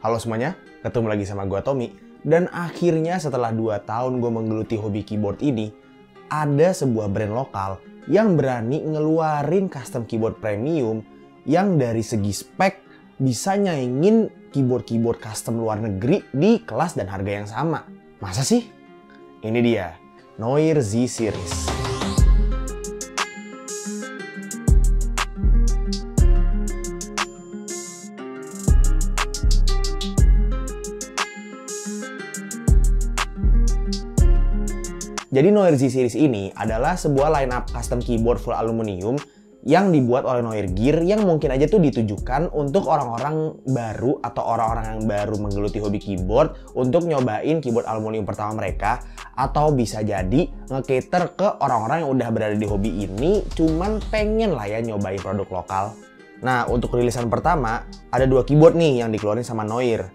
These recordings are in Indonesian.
Halo semuanya, ketemu lagi sama gue Tommy. Dan akhirnya setelah 2 tahun gue menggeluti hobi keyboard ini, ada sebuah brand lokal yang berani ngeluarin custom keyboard premium yang dari segi spek bisa nyaingin keyboard-keyboard custom luar negeri di kelas dan harga yang sama. Masa sih? Ini dia, Noir Z Series. Jadi Noir Z Series ini adalah sebuah lineup custom keyboard full aluminium yang dibuat oleh Noir Gear yang mungkin aja tuh ditujukan untuk orang-orang baru atau orang-orang yang baru menggeluti hobi keyboard untuk nyobain keyboard aluminium pertama mereka, atau bisa jadi nge-cater ke orang-orang yang udah berada di hobi ini cuman pengen lah ya nyobain produk lokal. Nah, untuk rilisan pertama ada 2 keyboard nih yang dikeluarin sama Noir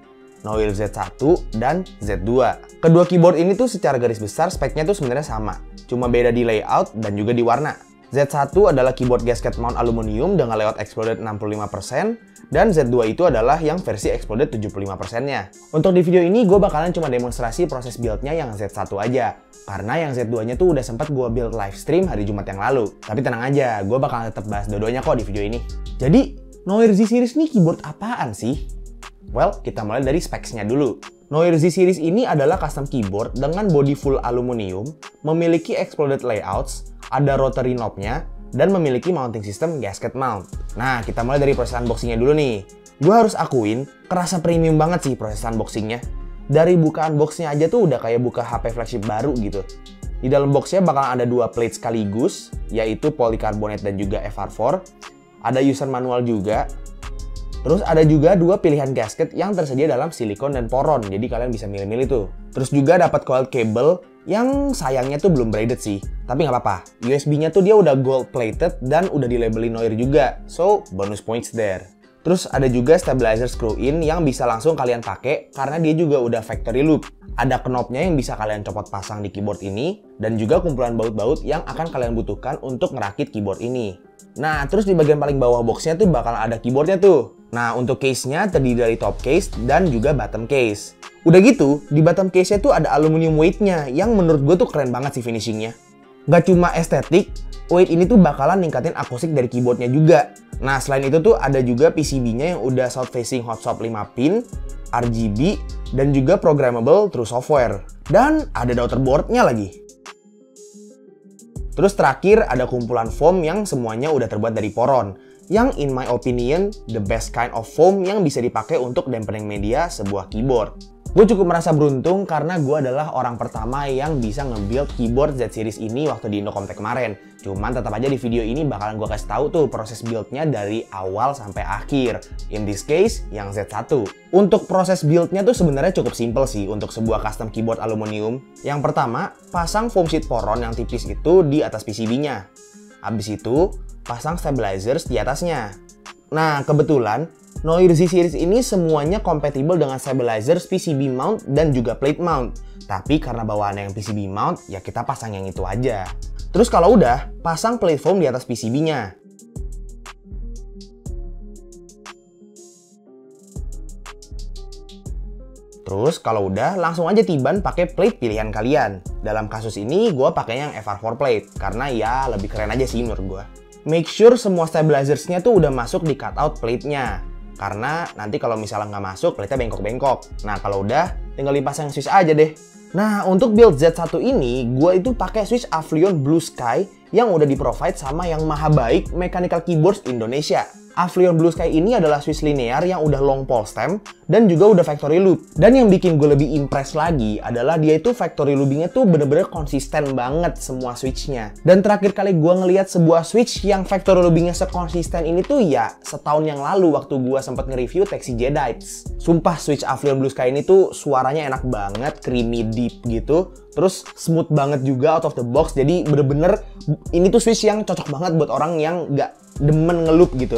Z1 dan Z2. Kedua keyboard ini tuh secara garis besar speknya tuh sebenarnya sama, cuma beda di layout dan juga di warna. Z1 adalah keyboard gasket mount aluminium dengan layout exploded 65%, dan Z2 itu adalah yang versi exploded 75%-nya. Untuk di video ini gue bakalan cuma demonstrasi proses build-nya yang Z1 aja, karena yang Z2-nya tuh udah sempat gue build live stream hari Jumat yang lalu. Tapi tenang aja, gue bakalan tetap bahas dua-duanya kok di video ini. Jadi, Noir Z Series nih keyboard apaan sih? Well, kita mulai dari specs-nya dulu. Noir Z Series ini adalah custom keyboard dengan body full aluminium, memiliki exploded layouts, ada rotary knob-nya, dan memiliki mounting system gasket mount. Nah, kita mulai dari proses unboxing-nya dulu nih. Gue harus akuin, kerasa premium banget sih proses unboxing-nya. Dari bukaan box-nya aja tuh udah kayak buka HP flagship baru gitu. Di dalam box-nya bakal ada 2 plate sekaligus, yaitu polycarbonate dan juga FR4. Ada user manual juga. Terus ada juga 2 pilihan gasket yang tersedia dalam silikon dan poron, jadi kalian bisa milih-milih tuh. Terus juga dapat coiled cable yang sayangnya tuh belum braided sih, tapi nggak apa-apa. USB-nya tuh dia udah gold plated dan udah dilabelin Noir juga, so bonus points there. Terus ada juga stabilizer screw-in yang bisa langsung kalian pakai karena dia juga udah factory loop. Ada knobnya yang bisa kalian copot pasang di keyboard ini, dan juga kumpulan baut-baut yang akan kalian butuhkan untuk ngerakit keyboard ini. Nah, terus di bagian paling bawah boxnya tuh bakal ada keyboardnya tuh. Nah, untuk case-nya terdiri dari top case dan juga bottom case. Udah gitu, di bottom case-nya tuh ada aluminium weight-nya yang menurut gue tuh keren banget sih finishing-nya. Gak cuma estetik, weight ini tuh bakalan ningkatin akustik dari keyboardnya juga. Nah, selain itu tuh ada juga PCB-nya yang udah south facing hot swap 5 pin, RGB, dan juga programmable through software. Dan ada daughterboard-nya lagi. Terus terakhir ada kumpulan foam yang semuanya udah terbuat dari poron, yang in my opinion the best kind of foam yang bisa dipakai untuk dampening media sebuah keyboard. Gue cukup merasa beruntung karena gue adalah orang pertama yang bisa nge-build keyboard Z Series ini waktu di Indocomtek kemarin. Cuman tetap aja di video ini bakalan gue kasih tahu tuh proses build-nya dari awal sampai akhir. In this case, yang Z1. Untuk proses build-nya tuh sebenarnya cukup simple sih untuk sebuah custom keyboard aluminium. Yang pertama, pasang foam sheet poron yang tipis itu di atas PCB-nya. Habis itu, pasang stabilizers di atasnya. Nah, kebetulan Noir Z Series ini semuanya kompatibel dengan stabilizers PCB mount dan juga plate mount. Tapi karena bawaannya yang PCB mount, ya kita pasang yang itu aja. Terus kalau udah, pasang plate foam di atas PCB-nya. Terus kalau udah, langsung aja tiban pakai plate pilihan kalian. Dalam kasus ini, gue pakai yang FR4 plate, karena ya lebih keren aja sih menurut gue. Make sure semua stabilizersnya tuh udah masuk di cutout plate-nya. Karena nanti kalau misalnya nggak masuk, plate-nya bengkok-bengkok. Nah, kalau udah, tinggal dipasang switch aja deh. Nah, untuk build Z1 ini, gue itu pakai switch Avlion Blue Sky yang udah di-provide sama yang maha baik Mechanical Keyboards Indonesia. Avlion Blue Sky ini adalah switch linear yang udah long pole stem dan juga udah factory loop. Dan yang bikin gue lebih impress lagi adalah dia itu factory loopingnya tuh bener-bener konsisten banget semua switchnya. Dan terakhir kali gue ngeliat sebuah switch yang factory loopingnya sekonsisten ini tuh ya setahun yang lalu waktu gue sempat nge-review Texi Jedites. Sumpah switch Avlion Blue Sky ini tuh suaranya enak banget, creamy deep gitu. Terus smooth banget juga out of the box. Jadi bener-bener ini tuh switch yang cocok banget buat orang yang nggak demen ngeloop gitu.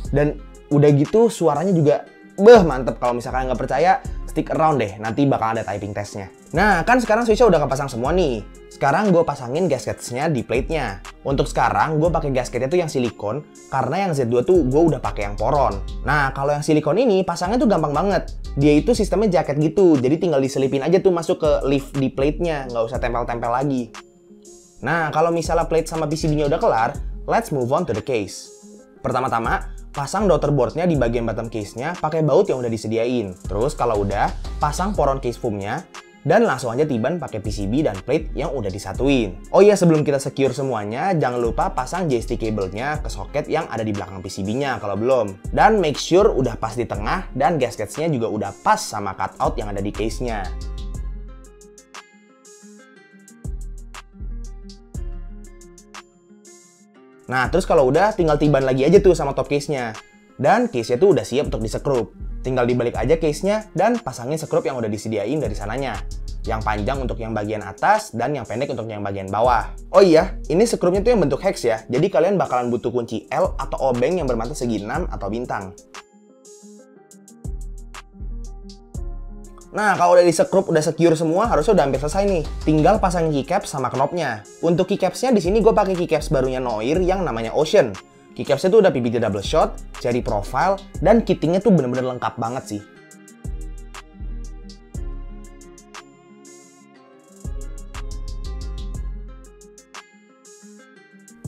Dan udah gitu suaranya juga Mantep. Kalau misalkan nggak percaya, stick around deh, nanti bakal ada typing testnya. Nah, kan sekarang switchnya udah kepasang semua nih. Sekarang gue pasangin gasketnya di plate-nya. Untuk sekarang gue pakai gasketnya tuh yang silikon, karena yang Z2 tuh gue udah pakai yang poron. Nah, kalau yang silikon ini pasangnya tuh gampang banget. Dia itu sistemnya jaket gitu, jadi tinggal diselipin aja tuh masuk ke leaf di plate-nya, nggak usah tempel-tempel lagi. Nah, kalau misalnya plate sama PCB-nya udah kelar, let's move on to the case. Pertama-tama, pasang daughter board-nya di bagian bottom case-nya pakai baut yang udah disediain. Terus kalau udah, pasang poron case foam-nya dan langsung aja tiban pakai PCB dan plate yang udah disatuin. Oh iya, sebelum kita secure semuanya, jangan lupa pasang JST cable-nya ke soket yang ada di belakang PCB-nya kalau belum. Dan make sure udah pas di tengah dan gaskets-nya juga udah pas sama cutout yang ada di case-nya. Nah, terus kalau udah, tinggal tiban lagi aja tuh sama top case-nya. Dan case-nya tuh udah siap untuk disekrup. Tinggal dibalik aja case-nya dan pasangin sekrup yang udah disediain dari sananya. Yang panjang untuk yang bagian atas dan yang pendek untuk yang bagian bawah. Oh iya, ini sekrupnya tuh yang bentuk hex ya. Jadi kalian bakalan butuh kunci L atau obeng yang bermata segi 6 atau bintang. Nah, kalau udah disekrup, udah secure semua, harusnya udah hampir selesai nih. Tinggal pasangin keycaps sama knopnya. Untuk keycapsnya di sini gue pakai keycaps barunya Noir yang namanya Ocean. Keycapsnya tuh udah PVT double shot, cherry profile, dan kittingnya tuh bener-bener lengkap banget sih.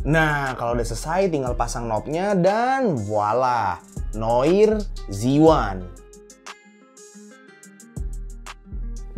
Nah, kalau udah selesai, tinggal pasang knobnya dan voila, Noir Z1.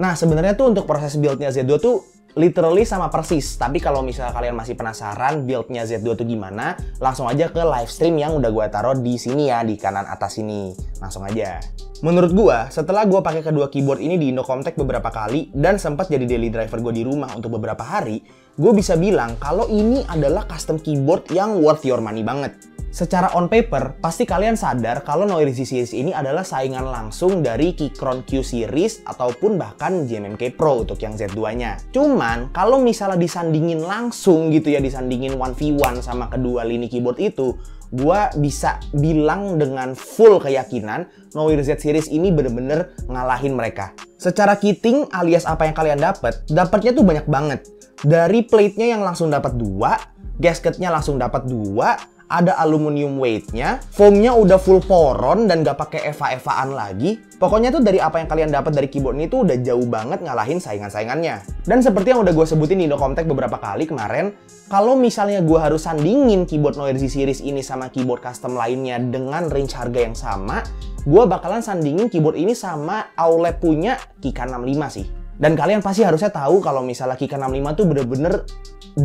Nah, sebenarnya tuh untuk proses build-nya Z2 tuh literally sama persis. Tapi kalau misalnya kalian masih penasaran build-nya Z2 tuh gimana, langsung aja ke live stream yang udah gue taruh di sini ya, di kanan atas sini. Langsung aja. Menurut gue, setelah gue pakai kedua keyboard ini di Indocomtech beberapa kali dan sempat jadi daily driver gue di rumah untuk beberapa hari, gue bisa bilang kalau ini adalah custom keyboard yang worth your money banget. Secara on paper, pasti kalian sadar kalau Noir Z Series ini adalah saingan langsung dari Keychron Q Series ataupun bahkan JMMK Pro untuk yang Z2-nya. Cuman, kalau misalnya disandingin langsung gitu ya, disandingin 1v1 sama kedua lini keyboard itu, gua bisa bilang dengan full keyakinan Noir Z Series ini bener-bener ngalahin mereka. Secara kitting alias apa yang kalian dapatnya tuh banyak banget. Dari plate-nya yang langsung dapat 2, gasketnya langsung dapat 2, ada aluminium weight-nya, foam-nya udah full poron dan gak pakai eva-evaan lagi. Pokoknya tuh dari apa yang kalian dapat dari keyboard ini tuh udah jauh banget ngalahin saingan-saingannya. Dan seperti yang udah gue sebutin di Indocomtech beberapa kali kemarin, kalau misalnya gue harus sandingin keyboard Noir Z Series ini sama keyboard custom lainnya dengan range harga yang sama, gue bakalan sandingin keyboard ini sama Aulep punya Kika 65 sih. Dan kalian pasti harusnya tahu kalau misalnya Kika 65 tuh bener-bener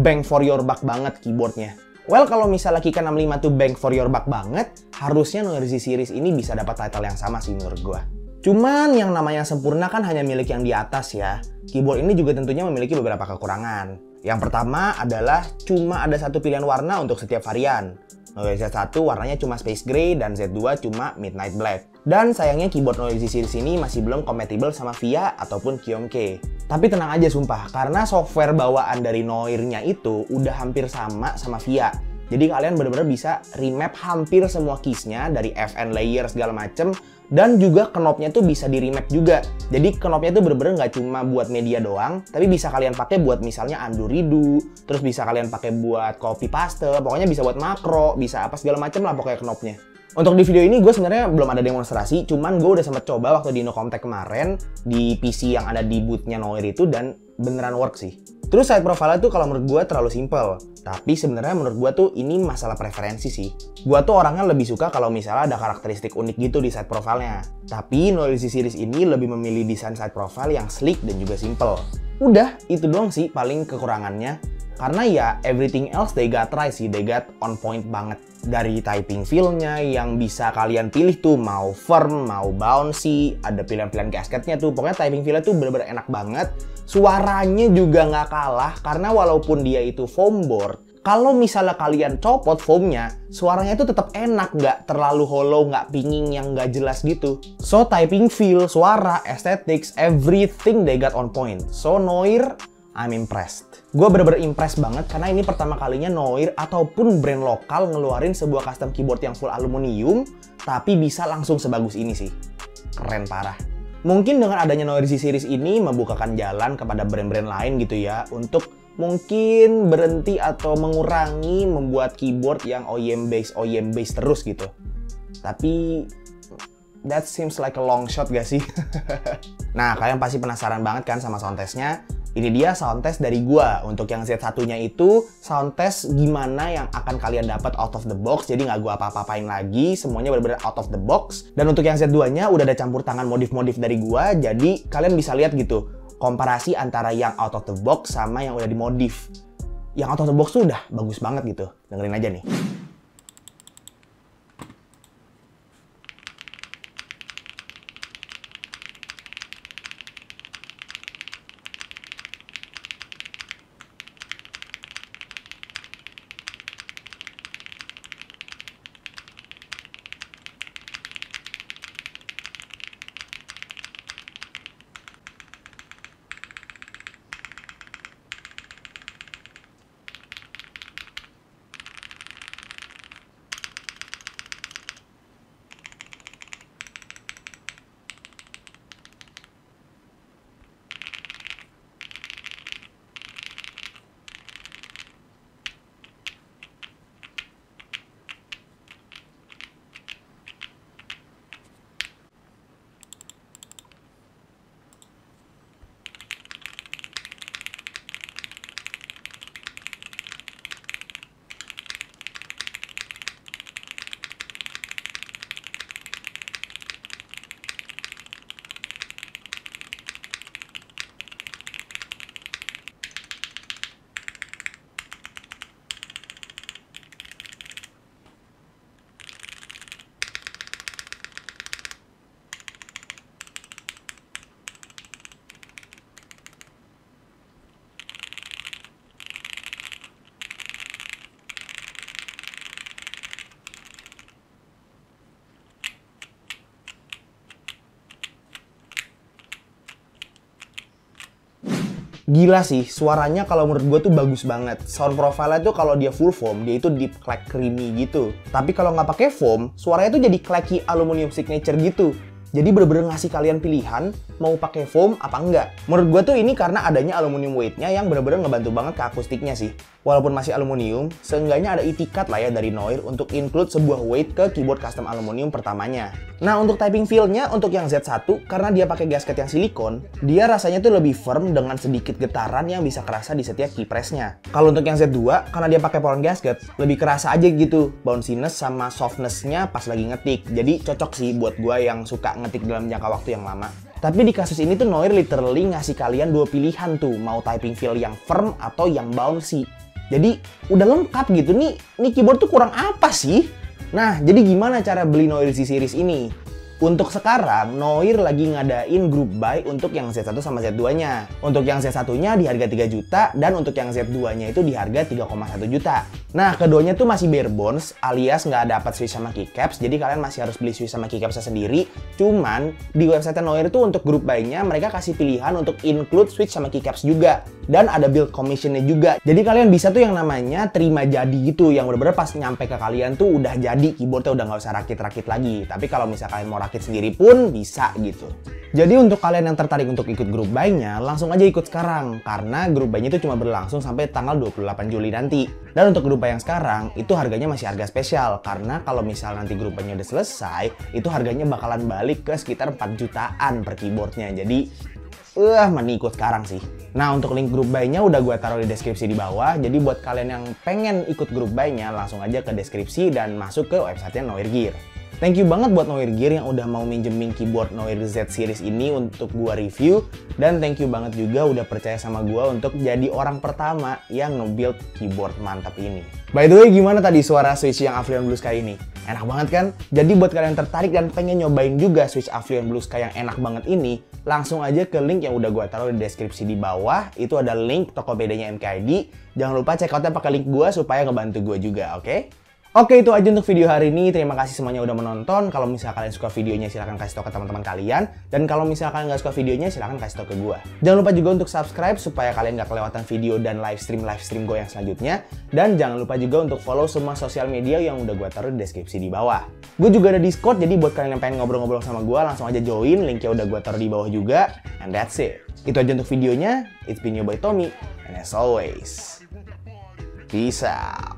bang for your buck banget keyboardnya. Well, kalau misalnya Kika 65 tuh bang for your buck banget, harusnya Noir Z Series ini bisa dapat title yang sama sih menurut gua. Cuman yang namanya sempurna kan hanya milik yang di atas ya. Keyboard ini juga tentunya memiliki beberapa kekurangan. Yang pertama adalah cuma ada satu pilihan warna untuk setiap varian. Noir Z1 warnanya cuma Space Gray dan Z2 cuma Midnight Black. Dan sayangnya keyboard Noir Z Series ini masih belum compatible sama VIA ataupun Kiyomke. Tapi tenang aja sumpah, karena software bawaan dari Noir-nya itu udah hampir sama VIA. Jadi kalian bener-bener bisa remap hampir semua keys-nya dari FN layer segala macem. Dan juga knobnya tuh bisa di remap juga. Jadi knobnya tuh bener-bener nggak cuma buat media doang, tapi bisa kalian pakai buat misalnya undo redo, terus bisa kalian pakai buat copy paste, pokoknya bisa buat makro, bisa apa segala macem lah pokoknya knobnya. Untuk di video ini gue sebenarnya belum ada demonstrasi, cuman gue udah sempet coba waktu di Indocomtech kemarin di PC yang ada di bootnya Noir itu dan beneran work sih. Terus side profile tuh kalau menurut gue terlalu simple, tapi sebenarnya menurut gue tuh ini masalah preferensi sih. Gue tuh orangnya lebih suka kalau misalnya ada karakteristik unik gitu di side profile-nya. Tapi Noir Z Series ini lebih memilih desain side profile yang sleek dan juga simple. Udah, itu doang sih paling kekurangannya. Karena ya everything else they got right sih, they got on point banget. Dari typing feel-nya yang bisa kalian pilih tuh mau firm, mau bouncy, ada pilihan-pilihan gasketnya tuh. Pokoknya typing feel-nya tuh bener-bener enak banget. Suaranya juga nggak kalah karena walaupun dia itu foam board, kalau misalnya kalian copot foamnya, suaranya itu tetap enak, nggak terlalu hollow, nggak pinging yang nggak jelas gitu. So typing feel, suara, aesthetics, everything they got on point. So Noir I'm impressed. Gue bener-bener impressed banget karena ini pertama kalinya Noir ataupun brand lokal ngeluarin sebuah custom keyboard yang full aluminium tapi bisa langsung sebagus ini sih. Keren parah. Mungkin dengan adanya Noir Z series ini membukakan jalan kepada brand-brand lain gitu ya untuk mungkin berhenti atau mengurangi membuat keyboard yang OEM based terus gitu. Tapi that seems like a long shot gak sih? Nah, kalian pasti penasaran banget kan sama sound testnya? Ini dia sound test dari gua. Untuk yang Z1-nya itu sound test gimana yang akan kalian dapat out of the box. Jadi nggak gua apa-apain lagi, semuanya benar-benar out of the box. Dan untuk yang Z2-nya udah ada campur tangan modif-modif dari gua. Jadi kalian bisa lihat gitu komparasi antara yang out of the box sama yang udah dimodif. Yang out of the box tuh udah bagus banget gitu. Dengerin aja nih. Gila sih, suaranya kalau menurut gue tuh bagus banget. Sound profile-nya tuh kalau dia full foam, dia itu deep clack creamy gitu. Tapi kalau nggak pakai foam, suaranya tuh jadi clacky aluminium signature gitu. Jadi bener-bener ngasih kalian pilihan mau pakai foam apa enggak. Menurut gue tuh ini karena adanya aluminium weight-nya yang bener-bener ngebantu banget ke akustiknya sih. Walaupun masih aluminium, seenggaknya ada itikat lah ya dari Noir untuk include sebuah weight ke keyboard custom aluminium pertamanya. Nah, untuk typing feel-nya untuk yang Z1, karena dia pakai gasket yang silikon, dia rasanya tuh lebih firm dengan sedikit getaran yang bisa kerasa di setiap key press-nya. Kalau untuk yang Z2, karena dia pakai pound gasket, lebih kerasa aja gitu bounciness sama softness-nya pas lagi ngetik. Jadi cocok sih buat gua yang suka ngetik dalam jangka waktu yang lama. Tapi di kasus ini tuh Noir literally ngasih kalian dua pilihan tuh, mau typing feel yang firm atau yang bouncy. Jadi udah lengkap gitu nih keyboard tuh kurang apa sih? Nah, jadi gimana cara beli Noir Z series ini? Untuk sekarang, Noir lagi ngadain group buy untuk yang Z1 sama Z2-nya. Untuk yang Z1-nya di harga 3 juta dan untuk yang Z2-nya itu di harga 3,1 juta. Nah, keduanya tuh masih bare bones alias nggak dapat switch sama keycaps, jadi kalian masih harus beli switch sama keycapsnya sendiri. Cuman, di website Noir tuh untuk group buy-nya mereka kasih pilihan untuk include switch sama keycaps juga. Dan ada build commission-nya juga. Jadi kalian bisa tuh yang namanya terima jadi gitu, yang bener-bener pas nyampe ke kalian tuh udah jadi keyboardnya, udah nggak usah rakit-rakit lagi. Tapi kalau misalnya kalian mau rakit sendiri pun bisa gitu. Jadi untuk kalian yang tertarik untuk ikut grup buy-nya, langsung aja ikut sekarang. Karena grup buy-nya itu cuma berlangsung sampai tanggal 28 Juli nanti. Dan untuk grup buy yang sekarang, itu harganya masih harga spesial. Karena kalau misal nanti grup buy-nya udah selesai, itu harganya bakalan balik ke sekitar 4 jutaan per keyboardnya. Jadi, mending ikut sekarang sih. Nah, untuk link grup buy-nya udah gue taruh di deskripsi di bawah. Jadi buat kalian yang pengen ikut grup buy-nya, langsung aja ke deskripsi dan masuk ke websitenya Noir Gear. Thank you banget buat Noir Gear yang udah mau minjemin keyboard Noir Z series ini untuk gua review. Dan thank you banget juga udah percaya sama gua untuk jadi orang pertama yang nge-build keyboard mantap ini. By the way, gimana tadi suara switch yang Avion Blue Sky ini? Enak banget kan? Jadi buat kalian yang tertarik dan pengen nyobain juga switch Avion Blue Sky yang enak banget ini, langsung aja ke link yang udah gua taruh di deskripsi di bawah. Itu ada link Tokopedia-nya MKID. Jangan lupa check out-nya pakai link gua supaya ngebantu gua juga, oke? Oke, itu aja untuk video hari ini. Terima kasih semuanya udah menonton. Kalau misalnya kalian suka videonya, silahkan kasih tau ke teman-teman kalian. Dan kalau misalnya kalian nggak suka videonya, silahkan kasih tau ke gue. Jangan lupa juga untuk subscribe supaya kalian nggak kelewatan video dan live stream gue yang selanjutnya. Dan jangan lupa juga untuk follow semua sosial media yang udah gue taruh di deskripsi di bawah. Gue juga ada Discord, jadi buat kalian yang pengen ngobrol-ngobrol sama gue, langsung aja join. Linknya udah gue taruh di bawah juga. And that's it. Itu aja untuk videonya. It's been your boy Tommy. And as always, peace out.